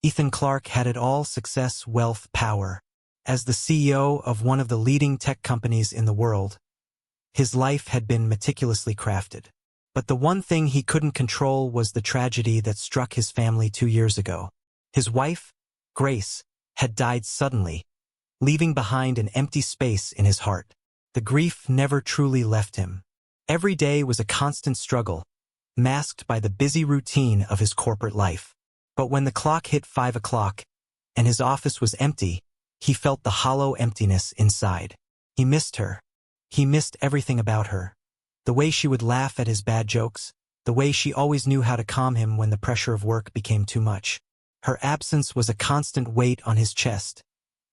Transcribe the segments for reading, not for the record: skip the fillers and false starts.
Ethan Clark had it all: success, wealth, power. As the CEO of one of the leading tech companies in the world, his life had been meticulously crafted. But the one thing he couldn't control was the tragedy that struck his family 2 years ago. His wife, Grace, had died suddenly, leaving behind an empty space in his heart. The grief never truly left him. Every day was a constant struggle, masked by the busy routine of his corporate life. But when the clock hit 5 o'clock and his office was empty, he felt the hollow emptiness inside. He missed her. He missed everything about her. The way she would laugh at his bad jokes, the way she always knew how to calm him when the pressure of work became too much. Her absence was a constant weight on his chest,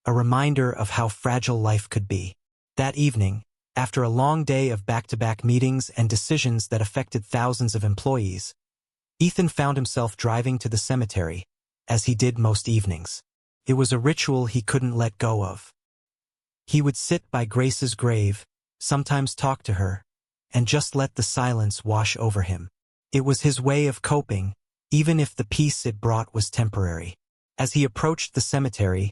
a reminder of how fragile life could be. That evening, after a long day of back-to-back meetings and decisions that affected thousands of employees, Ethan found himself driving to the cemetery, as he did most evenings. It was a ritual he couldn't let go of. He would sit by Grace's grave, sometimes talk to her, and just let the silence wash over him. It was his way of coping, even if the peace it brought was temporary. As he approached the cemetery,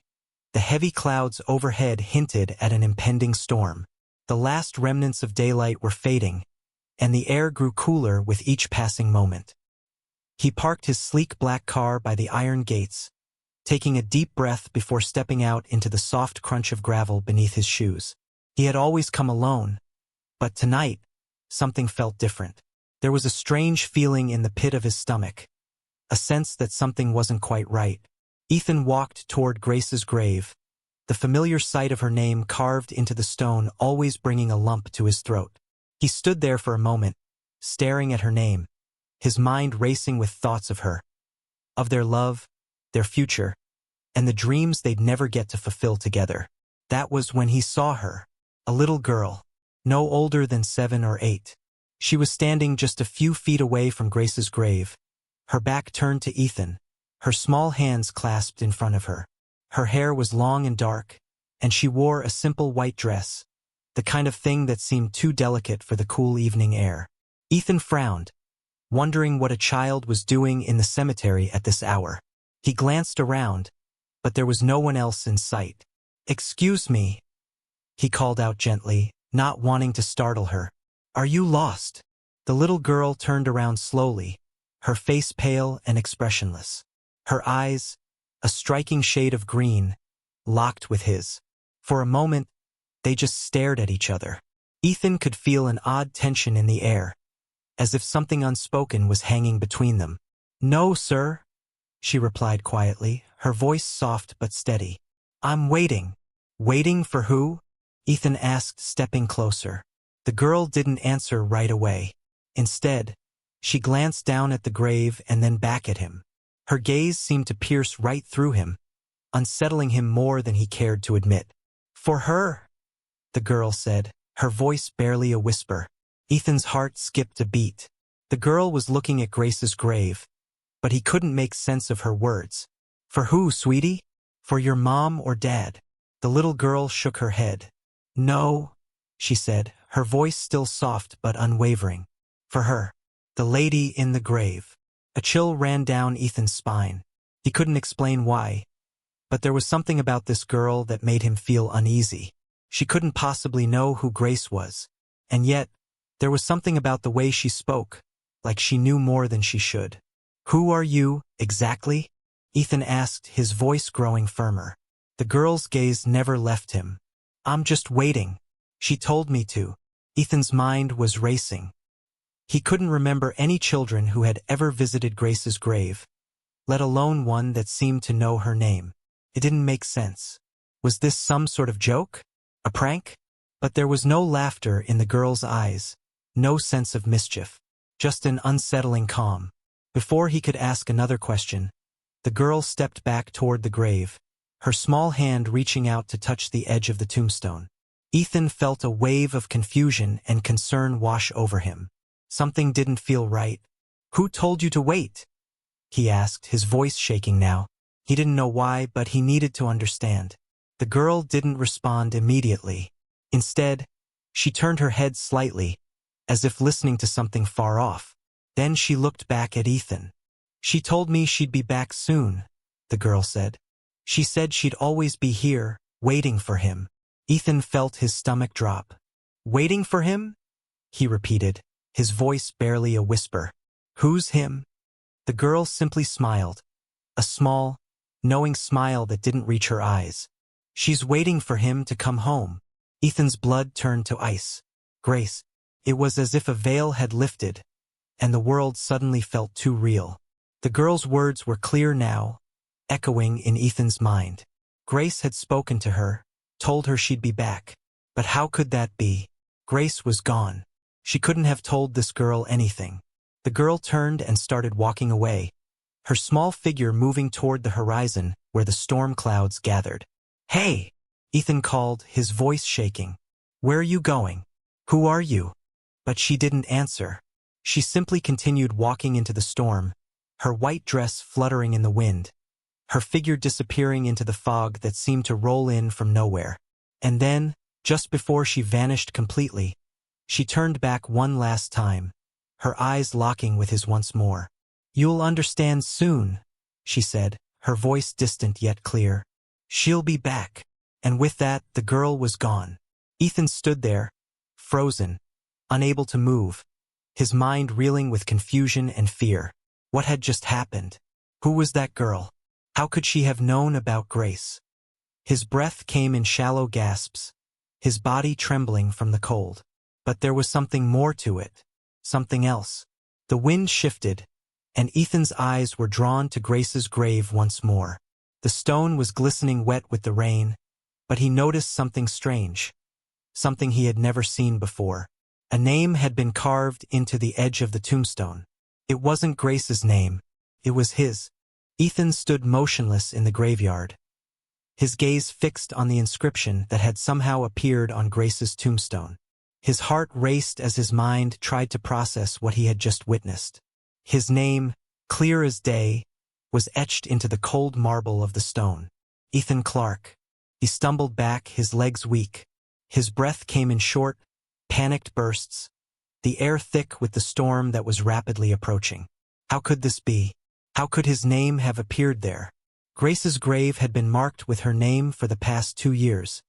the heavy clouds overhead hinted at an impending storm. The last remnants of daylight were fading, and the air grew cooler with each passing moment. He parked his sleek black car by the iron gates, taking a deep breath before stepping out into the soft crunch of gravel beneath his shoes. He had always come alone, but tonight, something felt different. There was a strange feeling in the pit of his stomach, a sense that something wasn't quite right. Ethan walked toward Grace's grave, the familiar sight of her name carved into the stone always bringing a lump to his throat. He stood there for a moment, staring at her name, his mind racing with thoughts of her, of their love, their future, and the dreams they'd never get to fulfill together. That was when he saw her, a little girl, no older than 7 or 8. She was standing just a few feet away from Grace's grave, her back turned to Ethan, her small hands clasped in front of her. Her hair was long and dark, and she wore a simple white dress, the kind of thing that seemed too delicate for the cool evening air. Ethan frowned, wondering what a child was doing in the cemetery at this hour. He glanced around, but there was no one else in sight. "Excuse me," he called out gently, not wanting to startle her. "Are you lost?" The little girl turned around slowly, her face pale and expressionless. Her eyes, a striking shade of green, locked with his. For a moment, they just stared at each other. Ethan could feel an odd tension in the air, as if something unspoken was hanging between them. "No, sir," she replied quietly, her voice soft but steady. "I'm waiting." "Waiting for who?" Ethan asked, stepping closer. The girl didn't answer right away. Instead, she glanced down at the grave and then back at him. Her gaze seemed to pierce right through him, unsettling him more than he cared to admit. "For her," the girl said, her voice barely a whisper. Ethan's heart skipped a beat. The girl was looking at Grace's grave, but he couldn't make sense of her words. "For who, sweetie? For your mom or dad?" The little girl shook her head. "No," she said, her voice still soft but unwavering. "For her, the lady in the grave." A chill ran down Ethan's spine. He couldn't explain why, but there was something about this girl that made him feel uneasy. She couldn't possibly know who Grace was, and yet, there was something about the way she spoke, like she knew more than she should. "Who are you, exactly?" Ethan asked, his voice growing firmer. The girl's gaze never left him. "I'm just waiting. She told me to." Ethan's mind was racing. He couldn't remember any children who had ever visited Grace's grave, let alone one that seemed to know her name. It didn't make sense. Was this some sort of joke? A prank? But there was no laughter in the girl's eyes, no sense of mischief, just an unsettling calm. Before he could ask another question, the girl stepped back toward the grave, her small hand reaching out to touch the edge of the tombstone. Ethan felt a wave of confusion and concern wash over him. Something didn't feel right. "Who told you to wait?" he asked, his voice shaking now. He didn't know why, but he needed to understand. The girl didn't respond immediately. Instead, she turned her head slightly, as if listening to something far off. Then she looked back at Ethan. "She told me she'd be back soon," the girl said. She said she'd always be here, waiting for him. Ethan felt his stomach drop. Waiting for him? He repeated, his voice barely a whisper. Who's him? The girl simply smiled. A small, knowing smile that didn't reach her eyes. She's waiting for him to come home. Ethan's blood turned to ice. Grace. It was as if a veil had lifted, and the world suddenly felt too real. The girl's words were clear now, echoing in Ethan's mind. Grace had spoken to her, told her she'd be back. But how could that be? Grace was gone. She couldn't have told this girl anything. The girl turned and started walking away, her small figure moving toward the horizon where the storm clouds gathered. Hey! Ethan called, his voice shaking. Where are you going? Who are you? But she didn't answer. She simply continued walking into the storm, her white dress fluttering in the wind, her figure disappearing into the fog that seemed to roll in from nowhere. And then, just before she vanished completely, she turned back one last time, her eyes locking with his once more. You'll understand soon, she said, her voice distant yet clear. She'll be back. And with that, the girl was gone. Ethan stood there, frozen, unable to move, his mind reeling with confusion and fear. What had just happened? Who was that girl? How could she have known about Grace? His breath came in shallow gasps, his body trembling from the cold. But there was something more to it, something else. The wind shifted, and Ethan's eyes were drawn to Grace's grave once more. The stone was glistening wet with the rain, but he noticed something strange, something he had never seen before. A name had been carved into the edge of the tombstone. It wasn't Grace's name, it was his. Ethan stood motionless in the graveyard, his gaze fixed on the inscription that had somehow appeared on Grace's tombstone. His heart raced as his mind tried to process what he had just witnessed. His name, clear as day, was etched into the cold marble of the stone. Ethan Clark. He stumbled back, his legs weak. His breath came in short, panicked bursts, the air thick with the storm that was rapidly approaching. How could this be? How could his name have appeared there? Grace's grave had been marked with her name for the past 2 years,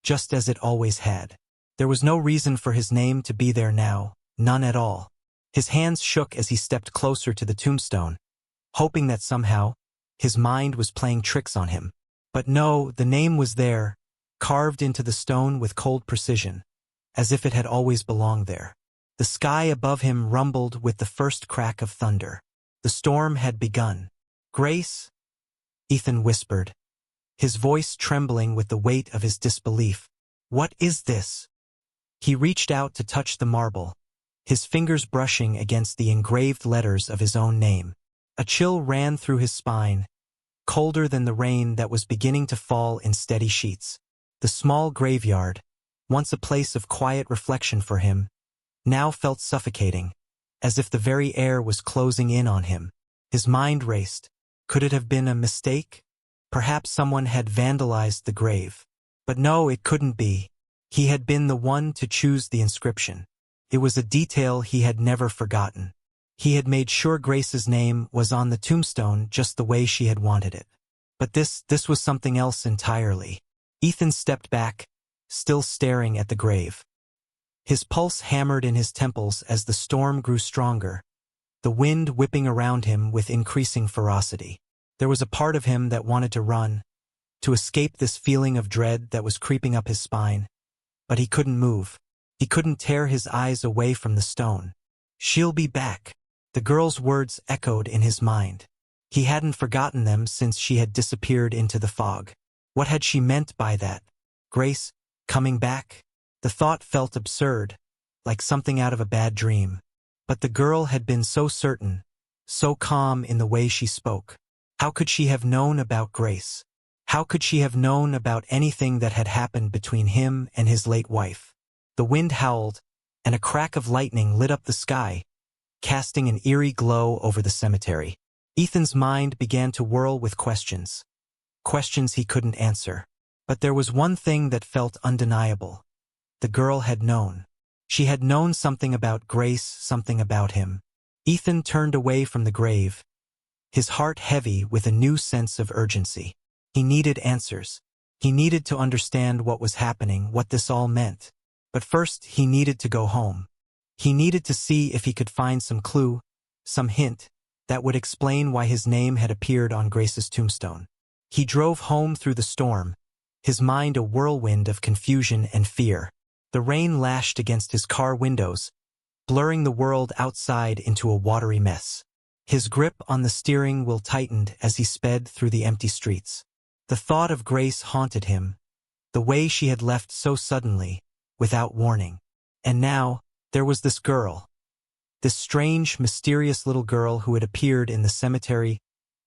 just as it always had. There was no reason for his name to be there now, none at all. His hands shook as he stepped closer to the tombstone, hoping that somehow, his mind was playing tricks on him. But no, the name was there, carved into the stone with cold precision, as if it had always belonged there. The sky above him rumbled with the first crack of thunder. The storm had begun. Grace? Ethan whispered, his voice trembling with the weight of his disbelief. What is this? He reached out to touch the marble, his fingers brushing against the engraved letters of his own name. A chill ran through his spine, colder than the rain that was beginning to fall in steady sheets. The small graveyard, once a place of quiet reflection for him, now felt suffocating, as if the very air was closing in on him. His mind raced. Could it have been a mistake? Perhaps someone had vandalized the grave. But no, it couldn't be. He had been the one to choose the inscription. It was a detail he had never forgotten. He had made sure Grace's name was on the tombstone just the way she had wanted it. But this was something else entirely. Ethan stepped back, still staring at the grave. His pulse hammered in his temples as the storm grew stronger, the wind whipping around him with increasing ferocity. There was a part of him that wanted to run, to escape this feeling of dread that was creeping up his spine. But he couldn't move. He couldn't tear his eyes away from the stone. She'll be back. The girl's words echoed in his mind. He hadn't forgotten them since she had disappeared into the fog. What had she meant by that? Grace, coming back? The thought felt absurd, like something out of a bad dream. But the girl had been so certain, so calm in the way she spoke. How could she have known about Grace? How could she have known about anything that had happened between him and his late wife? The wind howled, and a crack of lightning lit up the sky, casting an eerie glow over the cemetery. Ethan's mind began to whirl with questions. Questions he couldn't answer. But there was one thing that felt undeniable. The girl had known. She had known something about Grace, something about him. Ethan turned away from the grave, his heart heavy with a new sense of urgency. He needed answers. He needed to understand what was happening, what this all meant. But first, he needed to go home. He needed to see if he could find some clue, some hint, that would explain why his name had appeared on Grace's tombstone. He drove home through the storm, his mind a whirlwind of confusion and fear. The rain lashed against his car windows, blurring the world outside into a watery mess. His grip on the steering wheel tightened as he sped through the empty streets. The thought of Grace haunted him, the way she had left so suddenly, without warning. And now, there was this girl. This strange, mysterious little girl who had appeared in the cemetery,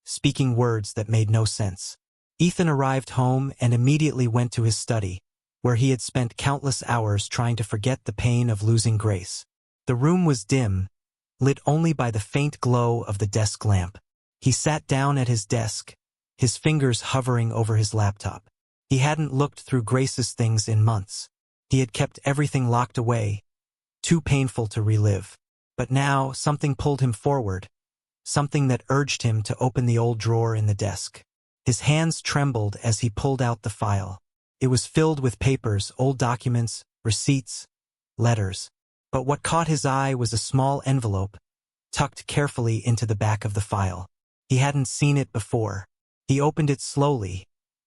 speaking words that made no sense. Ethan arrived home and immediately went to his study, where he had spent countless hours trying to forget the pain of losing Grace. The room was dim, lit only by the faint glow of the desk lamp. He sat down at his desk, his fingers hovering over his laptop. He hadn't looked through Grace's things in months. He had kept everything locked away, too painful to relive. But now, something pulled him forward, something that urged him to open the old drawer in the desk. His hands trembled as he pulled out the file. It was filled with papers, old documents, receipts, letters. But what caught his eye was a small envelope, tucked carefully into the back of the file. He hadn't seen it before. He opened it slowly,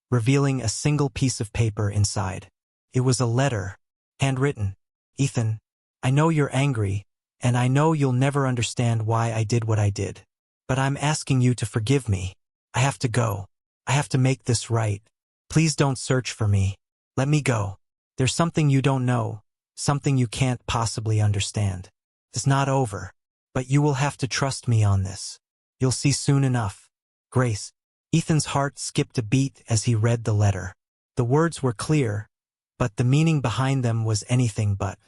revealing a single piece of paper inside. It was a letter, handwritten. "Ethan, I know you're angry, and I know you'll never understand why I did what I did. But I'm asking you to forgive me. I have to go. I have to make this right. Please don't search for me. Let me go. There's something you don't know, something you can't possibly understand. It's not over, but you will have to trust me on this. You'll see soon enough. Grace." Ethan's heart skipped a beat as he read the letter. The words were clear, but the meaning behind them was anything but.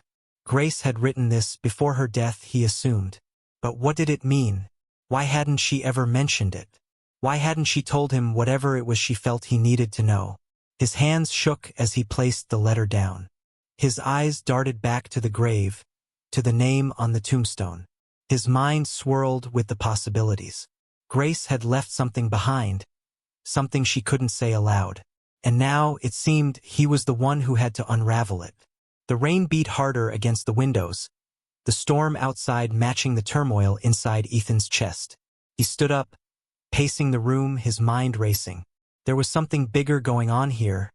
Grace had written this before her death, he assumed. But what did it mean? Why hadn't she ever mentioned it? Why hadn't she told him whatever it was she felt he needed to know? His hands shook as he placed the letter down. His eyes darted back to the grave, to the name on the tombstone. His mind swirled with the possibilities. Grace had left something behind, something she couldn't say aloud. And now, it seemed, he was the one who had to unravel it. The rain beat harder against the windows, the storm outside matching the turmoil inside Ethan's chest. He stood up, pacing the room, his mind racing. There was something bigger going on here,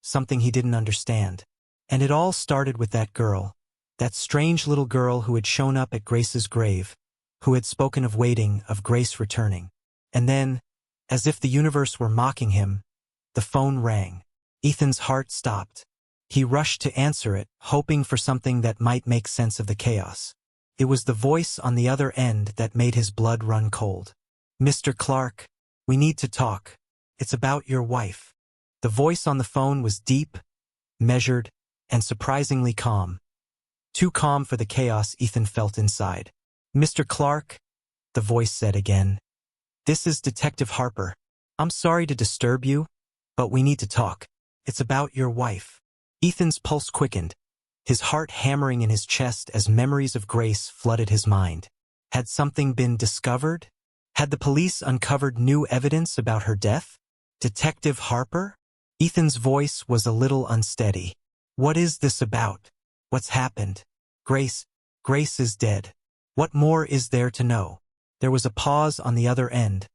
something he didn't understand. And it all started with that girl, that strange little girl who had shown up at Grace's grave, who had spoken of waiting, of Grace returning. And then, as if the universe were mocking him, the phone rang. Ethan's heart stopped. He rushed to answer it, hoping for something that might make sense of the chaos. It was the voice on the other end that made his blood run cold. "Mr. Clark, we need to talk. It's about your wife." The voice on the phone was deep, measured, and surprisingly calm. Too calm for the chaos Ethan felt inside. "Mr. Clark," the voice said again. "This is Detective Harper. I'm sorry to disturb you, but we need to talk. It's about your wife." Ethan's pulse quickened, his heart hammering in his chest as memories of Grace flooded his mind. Had something been discovered? Had the police uncovered new evidence about her death? Detective Harper? Ethan's voice was a little unsteady. "What is this about? What's happened? Grace is dead. What more is there to know?" There was a pause on the other end,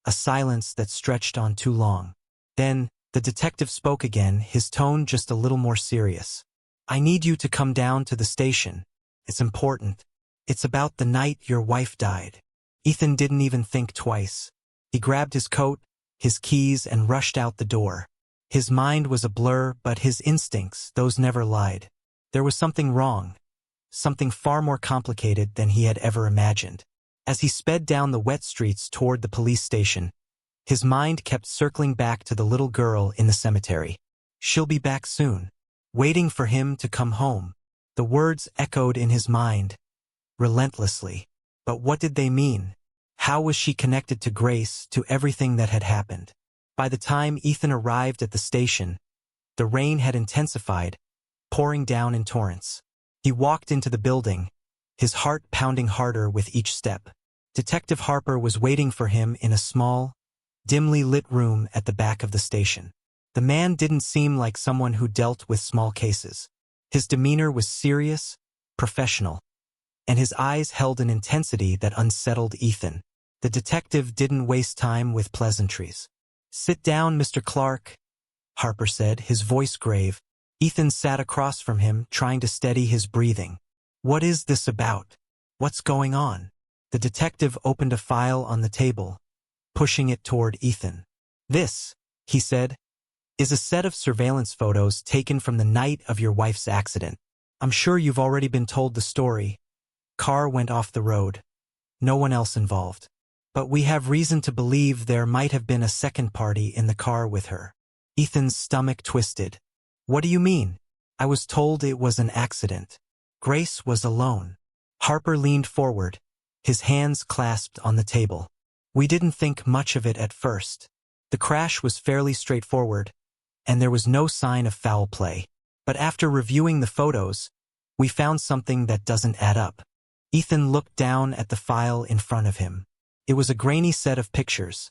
a silence that stretched on too long. Then, the detective spoke again, his tone just a little more serious. "I need you to come down to the station. It's important. It's about the night your wife died." Ethan didn't even think twice. He grabbed his coat, his keys, and rushed out the door. His mind was a blur, but his instincts, those never lied. There was something wrong, something far more complicated than he had ever imagined. As he sped down the wet streets toward the police station, his mind kept circling back to the little girl in the cemetery. "She'll be back soon," waiting for him to come home. The words echoed in his mind, relentlessly. But what did they mean? How was she connected to Grace, to everything that had happened? By the time Ethan arrived at the station, the rain had intensified, pouring down in torrents. He walked into the building, his heart pounding harder with each step. Detective Harper was waiting for him in a small, dimly lit room at the back of the station. The man didn't seem like someone who dealt with small cases. His demeanor was serious, professional, and his eyes held an intensity that unsettled Ethan. The detective didn't waste time with pleasantries. "Sit down, Mr. Clark," Harper said, his voice grave. Ethan sat across from him, trying to steady his breathing. "What is this about? What's going on?" The detective opened a file on the table, pushing it toward Ethan. "This," he said, "is a set of surveillance photos taken from the night of your wife's accident. I'm sure you've already been told the story. Car went off the road. No one else involved. But we have reason to believe there might have been a second party in the car with her." Ethan's stomach twisted. "What do you mean? I was told it was an accident. Grace was alone." Harper leaned forward, his hands clasped on the table. "We didn't think much of it at first. The crash was fairly straightforward, and there was no sign of foul play. But after reviewing the photos, we found something that doesn't add up." Ethan looked down at the file in front of him. It was a grainy set of pictures,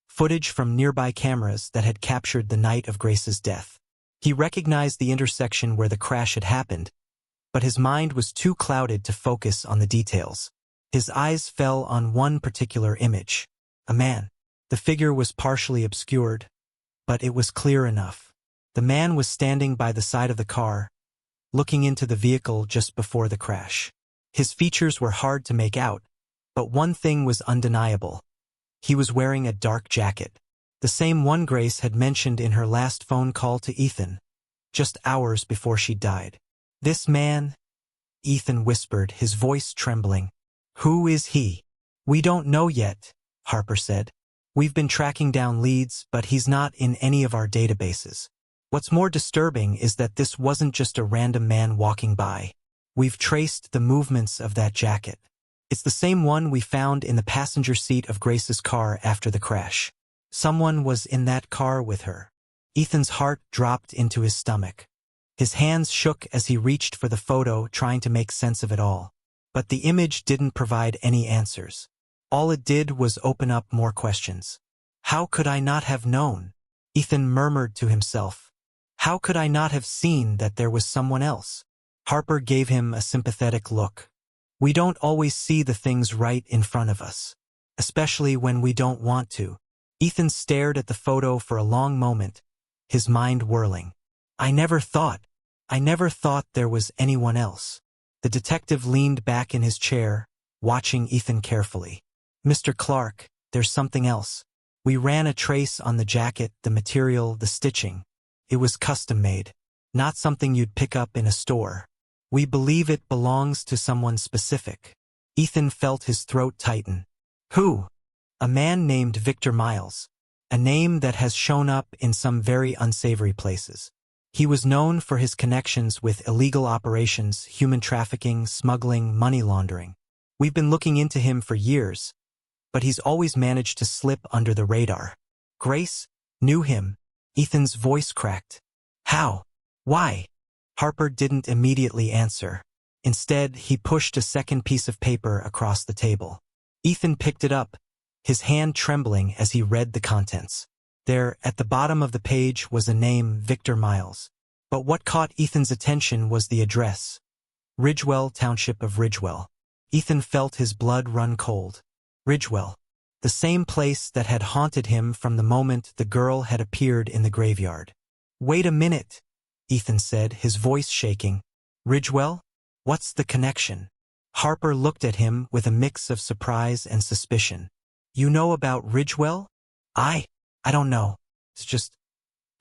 footage from nearby cameras that had captured the night of Grace's death. He recognized the intersection where the crash had happened, but his mind was too clouded to focus on the details. His eyes fell on one particular image. A man. The figure was partially obscured, but it was clear enough. The man was standing by the side of the car, looking into the vehicle just before the crash. His features were hard to make out, but one thing was undeniable. He was wearing a dark jacket, the same one Grace had mentioned in her last phone call to Ethan, just hours before she died. "This man," Ethan whispered, his voice trembling. "Who is he?" "We don't know yet," Harper said. "We've been tracking down leads, but he's not in any of our databases. What's more disturbing is that this wasn't just a random man walking by. We've traced the movements of that jacket. It's the same one we found in the passenger seat of Grace's car after the crash. Someone was in that car with her." Ethan's heart dropped into his stomach. His hands shook as he reached for the photo, trying to make sense of it all. But the image didn't provide any answers. All it did was open up more questions. "How could I not have known?" Ethan murmured to himself. "How could I not have seen that there was someone else?" Harper gave him a sympathetic look. "We don't always see the things right in front of us, especially when we don't want to." Ethan stared at the photo for a long moment, his mind whirling. I never thought there was anyone else." The detective leaned back in his chair, watching Ethan carefully. "Mr. Clark, there's something else. We ran a trace on the jacket, the material, the stitching. It was custom-made, not something you'd pick up in a store. We believe it belongs to someone specific." Ethan felt his throat tighten. "Who?" "A man named Victor Miles. A name that has shown up in some very unsavory places. He was known for his connections with illegal operations, human trafficking, smuggling, money laundering. We've been looking into him for years, but he's always managed to slip under the radar." "Grace knew him." Ethan's voice cracked. "How? Why?" Harper didn't immediately answer. Instead, he pushed a second piece of paper across the table. Ethan picked it up, his hand trembling as he read the contents. There, at the bottom of the page, was a name, Victor Miles. But what caught Ethan's attention was the address. Ridgewell, Township of Ridgewell. Ethan felt his blood run cold. Ridgewell. The same place that had haunted him from the moment the girl had appeared in the graveyard. "Wait a minute," Ethan said, his voice shaking. "Ridgewell? What's the connection?" Harper looked at him with a mix of surprise and suspicion. "You know about Ridgewell?" I don't know. It's just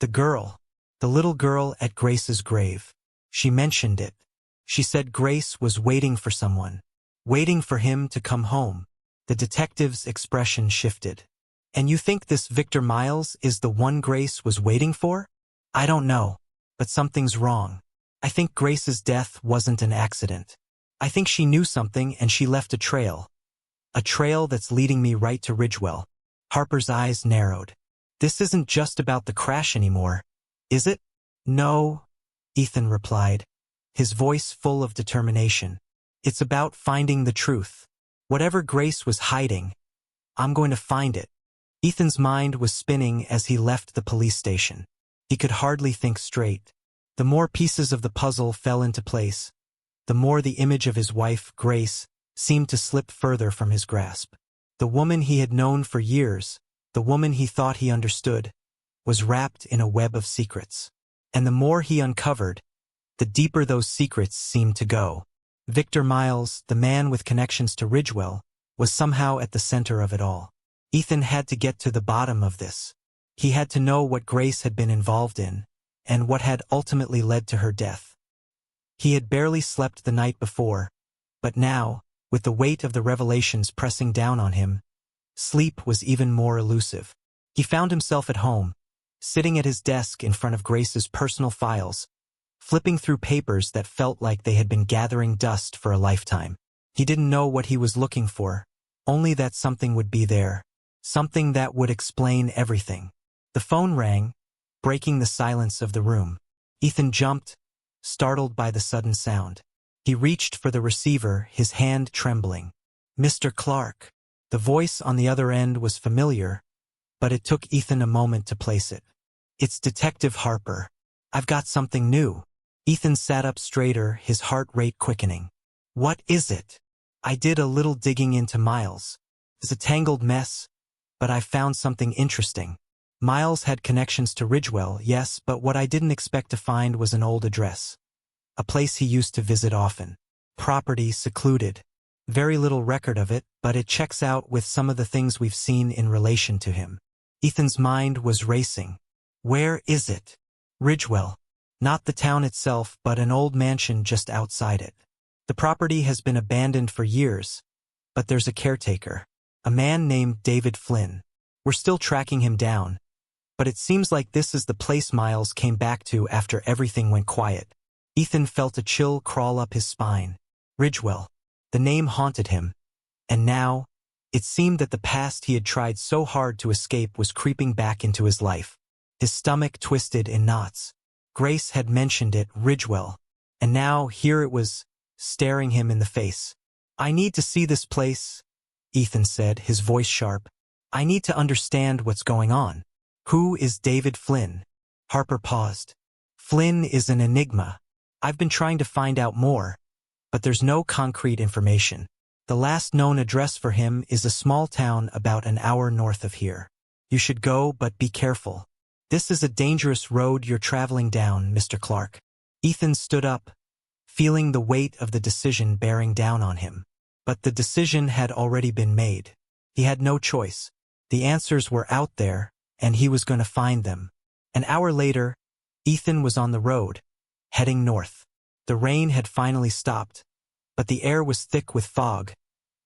the girl. The little girl at Grace's grave. She mentioned it. She said Grace was waiting for someone. Waiting for him to come home." The detective's expression shifted. "And you think this Victor Miles is the one Grace was waiting for?" "I don't know. But something's wrong. I think Grace's death wasn't an accident. I think she knew something and she left a trail. A trail that's leading me right to Ridgewell." Harper's eyes narrowed. "This isn't just about the crash anymore, is it?" "No," Ethan replied, his voice full of determination. "It's about finding the truth. Whatever Grace was hiding, I'm going to find it. Ethan's mind was spinning as he left the police station. He could hardly think straight. The more pieces of the puzzle fell into place, the more the image of his wife, Grace, seemed to slip further from his grasp. The woman he had known for years, the woman he thought he understood, was wrapped in a web of secrets. And the more he uncovered, the deeper those secrets seemed to go. Victor Miles, the man with connections to Ridgewell, was somehow at the center of it all. Ethan had to get to the bottom of this. He had to know what Grace had been involved in, and what had ultimately led to her death. He had barely slept the night before, but now, with the weight of the revelations pressing down on him, sleep was even more elusive. He found himself at home, sitting at his desk in front of Grace's personal files, flipping through papers that felt like they had been gathering dust for a lifetime. He didn't know what he was looking for, only that something would be there, something that would explain everything. The phone rang, breaking the silence of the room. Ethan jumped, startled by the sudden sound. He reached for the receiver, his hand trembling. "Mr. Clark." The voice on the other end was familiar, but it took Ethan a moment to place it. "It's Detective Harper. I've got something new." Ethan sat up straighter, his heart rate quickening. "What is it?" "I did a little digging into Miles. It's a tangled mess, but I found something interesting. Miles had connections to Ridgewell, yes, but what I didn't expect to find was an old address. A place he used to visit often. Property secluded. Very little record of it, but it checks out with some of the things we've seen in relation to him." Ethan's mind was racing. Where is it? Ridgewell. Not the town itself, but an old mansion just outside it. The property has been abandoned for years, but there's a caretaker. A man named David Flynn. We're still tracking him down, but it seems like this is the place Miles came back to after everything went quiet. Ethan felt a chill crawl up his spine. Ridgewell. The name haunted him, and now, it seemed that the past he had tried so hard to escape was creeping back into his life. His stomach twisted in knots. Grace had mentioned it, Ridgewell, and now here it was, staring him in the face. "I need to see this place," Ethan said, his voice sharp. "I need to understand what's going on." "Who is David Flynn?" Harper paused. "Flynn is an enigma. I've been trying to find out more, but there's no concrete information. The last known address for him is a small town about an hour north of here. You should go, but be careful. This is a dangerous road you're traveling down, Mr. Clark." Ethan stood up, feeling the weight of the decision bearing down on him. But the decision had already been made. He had no choice. The answers were out there, and he was going to find them. An hour later, Ethan was on the road, heading north. The rain had finally stopped, but the air was thick with fog,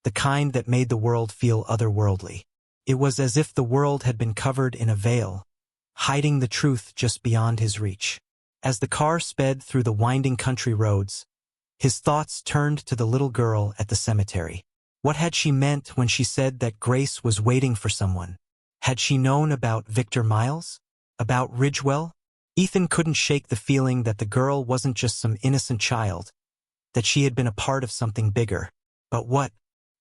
the kind that made the world feel otherworldly. It was as if the world had been covered in a veil, hiding the truth just beyond his reach. As the car sped through the winding country roads, his thoughts turned to the little girl at the cemetery. What had she meant when she said that Grace was waiting for someone? Had she known about Victor Miles? About Ridgewell? Ethan couldn't shake the feeling that the girl wasn't just some innocent child, that she had been a part of something bigger. But what?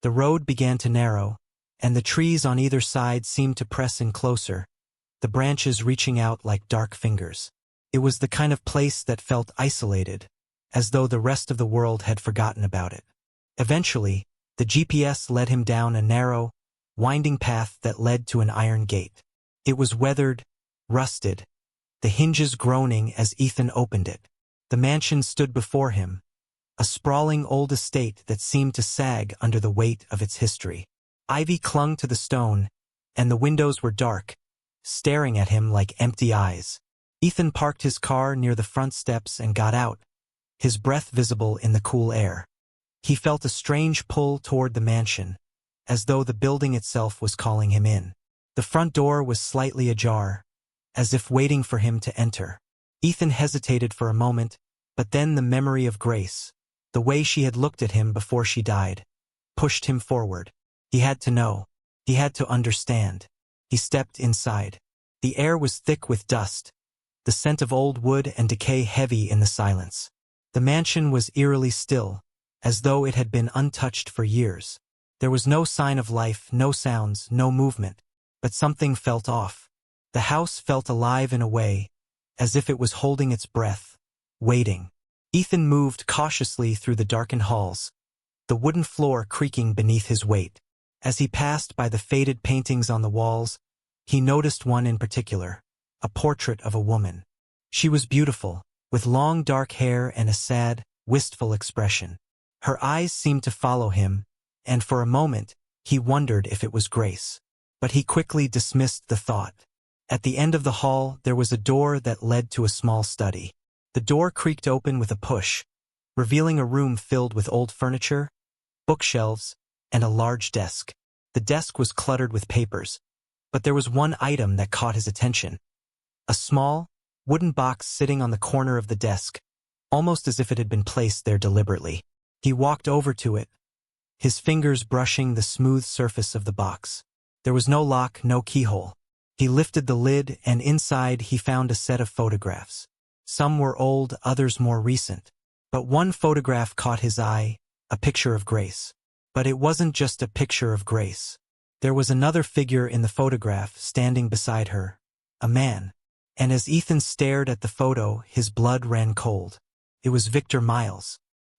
The road began to narrow, and the trees on either side seemed to press in closer, the branches reaching out like dark fingers. It was the kind of place that felt isolated, as though the rest of the world had forgotten about it. Eventually, the GPS led him down a narrow, winding path that led to an iron gate. It was weathered, rusted, the hinges groaning as Ethan opened it. The mansion stood before him, a sprawling old estate that seemed to sag under the weight of its history. Ivy clung to the stone, and the windows were dark, staring at him like empty eyes. Ethan parked his car near the front steps and got out, his breath visible in the cool air. He felt a strange pull toward the mansion, as though the building itself was calling him in. The front door was slightly ajar, as if waiting for him to enter. Ethan hesitated for a moment, but then the memory of Grace, the way she had looked at him before she died, pushed him forward. He had to know. He had to understand. He stepped inside. The air was thick with dust, the scent of old wood and decay heavy in the silence. The mansion was eerily still, as though it had been untouched for years. There was no sign of life, no sounds, no movement, but something felt off. The house felt alive in a way, as if it was holding its breath, waiting. Ethan moved cautiously through the darkened halls, the wooden floor creaking beneath his weight. As he passed by the faded paintings on the walls, he noticed one in particular, a portrait of a woman. She was beautiful, with long dark hair and a sad, wistful expression. Her eyes seemed to follow him, and for a moment, he wondered if it was Grace. But he quickly dismissed the thought. At the end of the hall, there was a door that led to a small study. The door creaked open with a push, revealing a room filled with old furniture, bookshelves, and a large desk. The desk was cluttered with papers, but there was one item that caught his attention. A small, wooden box sitting on the corner of the desk, almost as if it had been placed there deliberately. He walked over to it, his fingers brushing the smooth surface of the box. There was no lock, no keyhole. He lifted the lid, and inside he found a set of photographs. Some were old, others more recent. But one photograph caught his eye, a picture of Grace. But it wasn't just a picture of Grace. There was another figure in the photograph standing beside her, a man. And as Ethan stared at the photo, his blood ran cold. It was Victor Miles.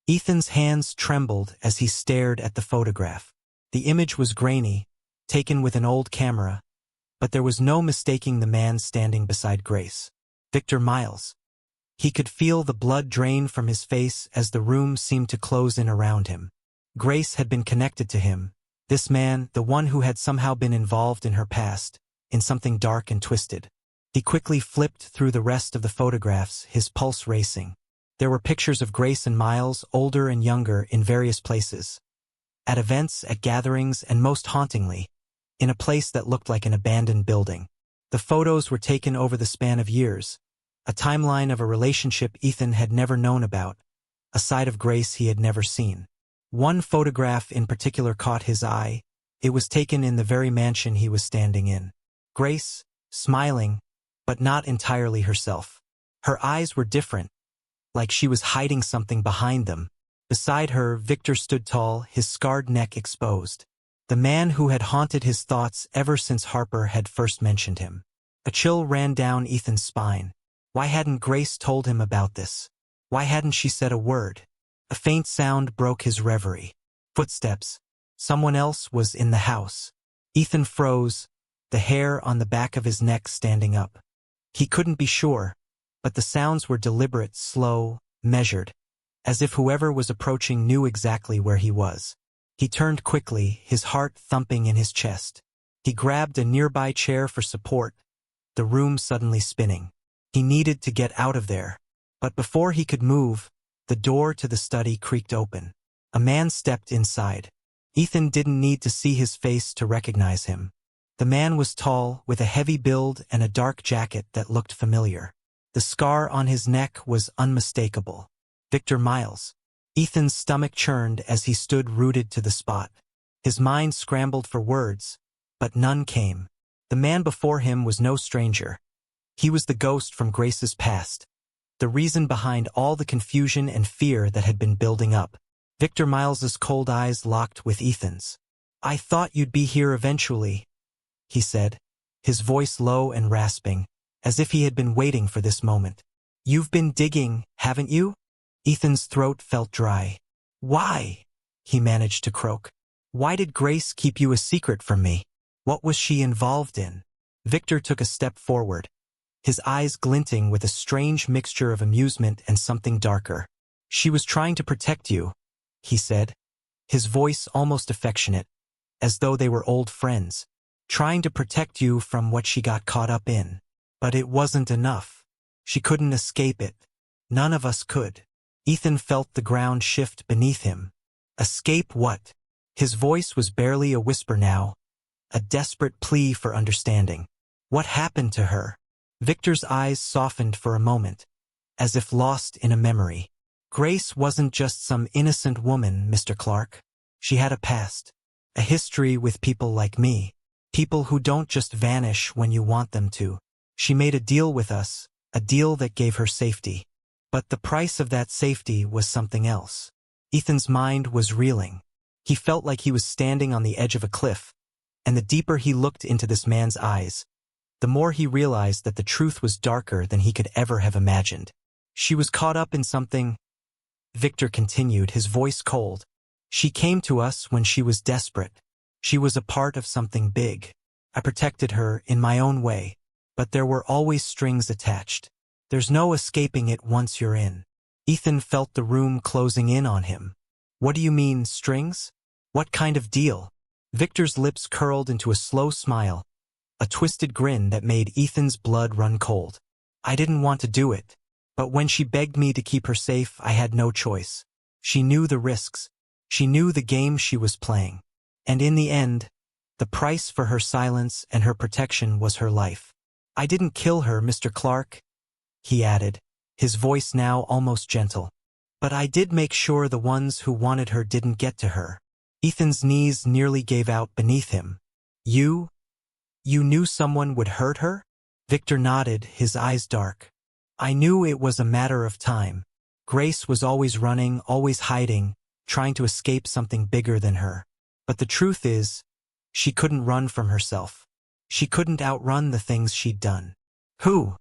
Ethan's hands trembled as he stared at the photograph. The image was grainy, taken with an old camera, but there was no mistaking the man standing beside Grace. Victor Miles. He could feel the blood drain from his face as the room seemed to close in around him. Grace had been connected to him. This man, the one who had somehow been involved in her past, in something dark and twisted. He quickly flipped through the rest of the photographs, his pulse racing. There were pictures of Grace and Miles, older and younger, in various places. At events, at gatherings, and most hauntingly, in a place that looked like an abandoned building. The photos were taken over the span of years, a timeline of a relationship Ethan had never known about, a side of Grace he had never seen. One photograph in particular caught his eye. It was taken in the very mansion he was standing in. Grace, smiling, but not entirely herself. Her eyes were different, like she was hiding something behind them. Beside her, Victor stood tall, his scarred neck exposed. The man who had haunted his thoughts ever since Harper had first mentioned him. A chill ran down Ethan's spine. Why hadn't Grace told him about this? Why hadn't she said a word? A faint sound broke his reverie. Footsteps. Someone else was in the house. Ethan froze, the hair on the back of his neck standing up. He couldn't be sure, but the sounds were deliberate, slow, measured, as if whoever was approaching knew exactly where he was. He turned quickly, his heart thumping in his chest. He grabbed a nearby chair for support, the room suddenly spinning. He needed to get out of there. But before he could move, the door to the study creaked open. A man stepped inside. Ethan didn't need to see his face to recognize him. The man was tall, with a heavy build and a dark jacket that looked familiar. The scar on his neck was unmistakable. Victor Miles. Ethan's stomach churned as he stood rooted to the spot. His mind scrambled for words, but none came. The man before him was no stranger. He was the ghost from Grace's past, the reason behind all the confusion and fear that had been building up. Victor Miles's cold eyes locked with Ethan's. "I thought you'd be here eventually," he said, his voice low and rasping, as if he had been waiting for this moment. "You've been digging, haven't you?" Ethan's throat felt dry. "Why?" he managed to croak. "Why did Grace keep you a secret from me? What was she involved in?" Victor took a step forward, his eyes glinting with a strange mixture of amusement and something darker. "She was trying to protect you," he said, his voice almost affectionate, as though they were old friends. "Trying to protect you from what she got caught up in. But it wasn't enough. She couldn't escape it. None of us could." Ethan felt the ground shift beneath him. Escape what? His voice was barely a whisper now, a desperate plea for understanding. What happened to her? Victor's eyes softened for a moment, as if lost in a memory. "Grace wasn't just some innocent woman, Mr. Clark. She had a past, a history with people like me, people who don't just vanish when you want them to. She made a deal with us, a deal that gave her safety. But the price of that safety was something else." Ethan's mind was reeling. He felt like he was standing on the edge of a cliff, and the deeper he looked into this man's eyes, the more he realized that the truth was darker than he could ever have imagined. She was caught up in something, Victor continued, his voice cold. She came to us when she was desperate. She was a part of something big. I protected her in my own way, but there were always strings attached. There's no escaping it once you're in. Ethan felt the room closing in on him. What do you mean, strings? What kind of deal? Victor's lips curled into a slow smile, a twisted grin that made Ethan's blood run cold. I didn't want to do it, but when she begged me to keep her safe, I had no choice. She knew the risks. She knew the game she was playing. And in the end, the price for her silence and her protection was her life. I didn't kill her, Mr. Clark, he added, his voice now almost gentle. But I did make sure the ones who wanted her didn't get to her. Ethan's knees nearly gave out beneath him. You knew someone would hurt her? Victor nodded, his eyes dark. I knew it was a matter of time. Grace was always running, always hiding, trying to escape something bigger than her. But the truth is, she couldn't run from herself. She couldn't outrun the things she'd done. Who?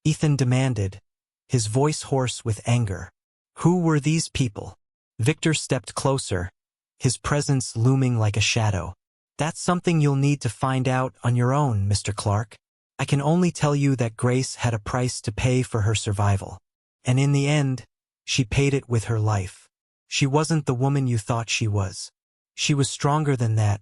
Ethan demanded, his voice hoarse with anger. Who were these people? Victor stepped closer, his presence looming like a shadow. That's something you'll need to find out on your own, Mr. Clark. I can only tell you that Grace had a price to pay for her survival. And in the end, she paid it with her life. She wasn't the woman you thought she was. She was stronger than that,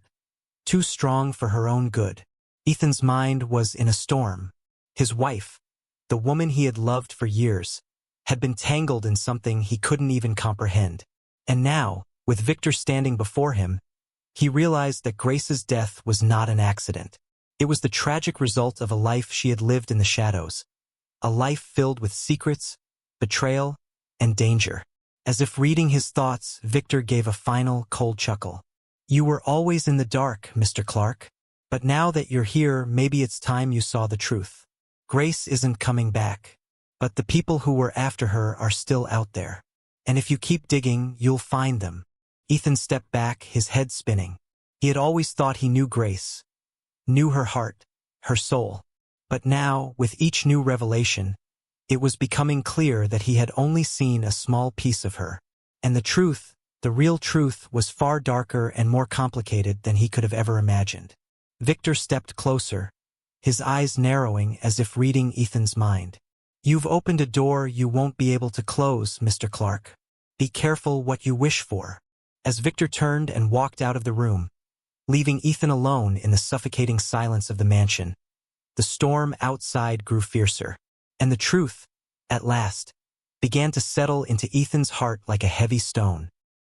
too strong for her own good. Ethan's mind was in a storm. His wife, the woman he had loved for years, had been tangled in something he couldn't even comprehend. And now, with Victor standing before him, he realized that Grace's death was not an accident. It was the tragic result of a life she had lived in the shadows, a life filled with secrets, betrayal, and danger. As if reading his thoughts, Victor gave a final, cold chuckle. You were always in the dark, Mr. Clark. But now that you're here, maybe it's time you saw the truth. Grace isn't coming back, but the people who were after her are still out there. And if you keep digging, you'll find them. Ethan stepped back, his head spinning. He had always thought he knew Grace, knew her heart, her soul. But now, with each new revelation, it was becoming clear that he had only seen a small piece of her. And the truth, the real truth, was far darker and more complicated than he could have ever imagined. Victor stepped closer, his eyes narrowing as if reading Ethan's mind. You've opened a door you won't be able to close, Mr. Clark. Be careful what you wish for. As Victor turned and walked out of the room, leaving Ethan alone in the suffocating silence of the mansion, the storm outside grew fiercer, and the truth, at last, began to settle into Ethan's heart like a heavy stone.